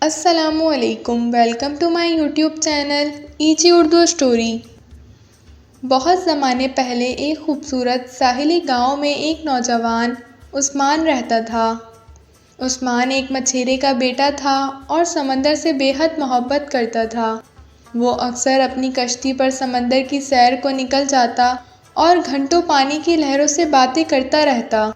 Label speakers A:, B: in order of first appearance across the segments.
A: السلام علیکم، welcome to my YouTube channel ایچی اردو اسٹوری۔ بہت زمانے پہلے ایک خوبصورت ساحلی گاؤں میں ایک نوجوان عثمان رہتا تھا۔ عثمان ایک مچھیرے کا بیٹا تھا اور سمندر سے بے حد محبت کرتا تھا۔ وہ اکثر اپنی کشتی پر سمندر کی سیر کو نکل جاتا اور گھنٹوں پانی کی لہروں سے باتیں کرتا رہتا۔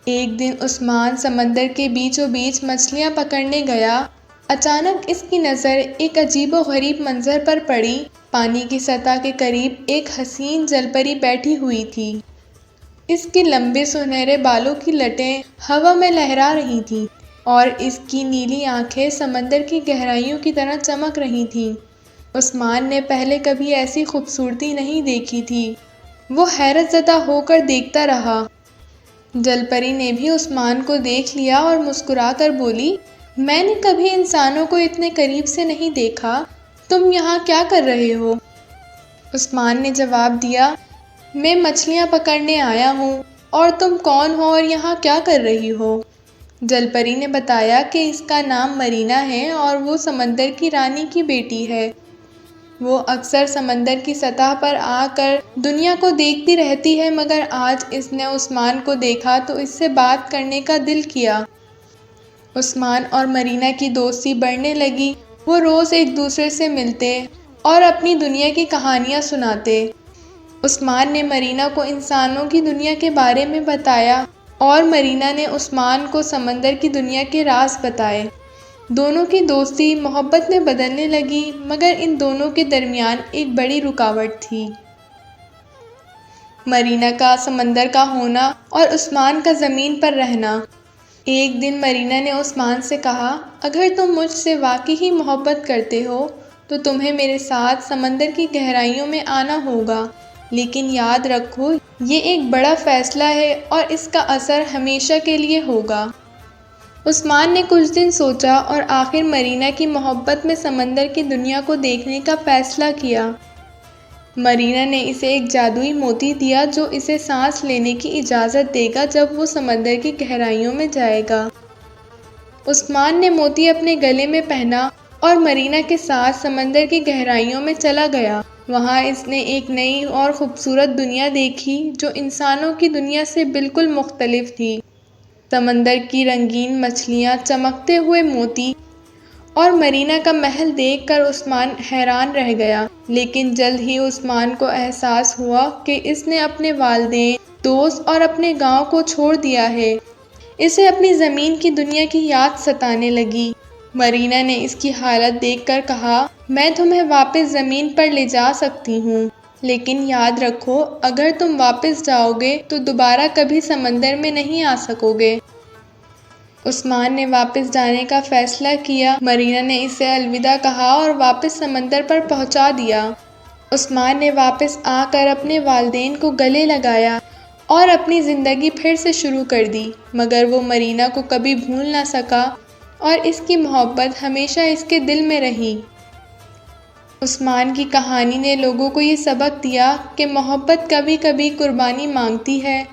A: ایک دن عثمان سمندر کے بیچوں بیچ مچھلیاں پکڑنے گیا۔ اچانک اس کی نظر ایک عجیب و غریب منظر پر پڑی۔ پانی کی سطح کے قریب ایک حسین جل پری بیٹھی ہوئی تھی۔ اس کے لمبے سنہرے بالوں کی لٹیں ہوا میں لہرا رہی تھیں اور اس کی نیلی آنکھیں سمندر کی گہرائیوں کی طرح چمک رہی تھیں۔ عثمان نے پہلے کبھی ایسی خوبصورتی نہیں دیکھی تھی۔ وہ حیرت زدہ ہو کر دیکھتا رہا۔ جل پری نے بھی عثمان کو دیکھ لیا اور مسکرا کر بولی، میں نے کبھی انسانوں کو اتنے قریب سے نہیں دیکھا، تم یہاں کیا کر رہے ہو؟ عثمان نے جواب دیا، میں مچھلیاں پکڑنے آیا ہوں، اور تم کون ہو اور یہاں کیا کر رہی ہو؟ جل پری نے بتایا کہ اس کا نام مرینا ہے اور وہ سمندر کی رانی کی بیٹی ہے۔ وہ اکثر سمندر کی سطح پر آ کر دنیا کو دیکھتی رہتی ہے، مگر آج اس نے عثمان کو دیکھا تو اس سے بات کرنے کا دل کیا۔ عثمان اور مرینا کی دوستی بڑھنے لگی۔ وہ روز ایک دوسرے سے ملتے اور اپنی دنیا کی کہانیاں سناتے۔ عثمان نے مرینا کو انسانوں کی دنیا کے بارے میں بتایا اور مرینا نے عثمان کو سمندر کی دنیا کے راز بتائے۔ دونوں کی دوستی محبت میں بدلنے لگی، مگر ان دونوں کے درمیان ایک بڑی رکاوٹ تھی۔ مرینا کا سمندر کا ہونا اور عثمان کا زمین پر رہنا۔ ایک دن مرینا نے عثمان سے کہا، اگر تم مجھ سے واقعی ہی محبت کرتے ہو تو تمہیں میرے ساتھ سمندر کی گہرائیوں میں آنا ہوگا، لیکن یاد رکھو یہ ایک بڑا فیصلہ ہے اور اس کا اثر ہمیشہ کے لیے ہوگا۔ عثمان نے کچھ دن سوچا اور آخر مرینا کی محبت میں سمندر کی دنیا کو دیکھنے کا فیصلہ کیا۔ مرینا نے اسے ایک جادوئی موتی دیا جو اسے سانس لینے کی اجازت دے گا جب وہ سمندر کی گہرائیوں میں جائے گا۔ عثمان نے موتی اپنے گلے میں پہنا اور مرینا کے ساتھ سمندر کی گہرائیوں میں چلا گیا۔ وہاں اس نے ایک نئی اور خوبصورت دنیا دیکھی جو انسانوں کی دنیا سے بالکل مختلف تھی۔ سمندر کی رنگین مچھلیاں، چمکتے ہوئے موتی اور مرینا کا محل دیکھ کر عثمان حیران رہ گیا، لیکن جلد ہی عثمان کو احساس ہوا کہ اس نے اپنے والدین، دوست اور اپنے گاؤں کو چھوڑ دیا ہے۔ اسے اپنی زمین کی دنیا کی یاد ستانے لگی۔ مرینا نے اس کی حالت دیکھ کر کہا، میں تمہیں واپس زمین پر لے جا سکتی ہوں، لیکن یاد رکھو اگر تم واپس جاؤ گے تو دوبارہ کبھی سمندر میں نہیں آ سکو گے۔ عثمان نے واپس جانے کا فیصلہ کیا۔ مرینا نے اسے الوداع کہا اور واپس سمندر پر پہنچا دیا۔ عثمان نے واپس آ کر اپنے والدین کو گلے لگایا اور اپنی زندگی پھر سے شروع کر دی، مگر وہ مرینا کو کبھی بھول نہ سکا اور اس کی محبت ہمیشہ اس کے دل میں رہی۔ عثمان کی کہانی نے لوگوں کو یہ سبق دیا کہ محبت کبھی کبھی قربانی مانگتی ہے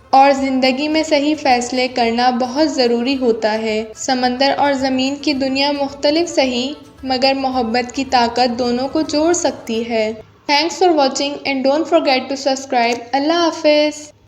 A: اور زندگی میں صحیح فیصلے کرنا بہت ضروری ہوتا ہے۔ سمندر اور زمین کی دنیا مختلف صحیح، مگر محبت کی طاقت دونوں کو جوڑ سکتی ہے۔ Thanks for watching and don't forget to subscribe. اللہ حافظ۔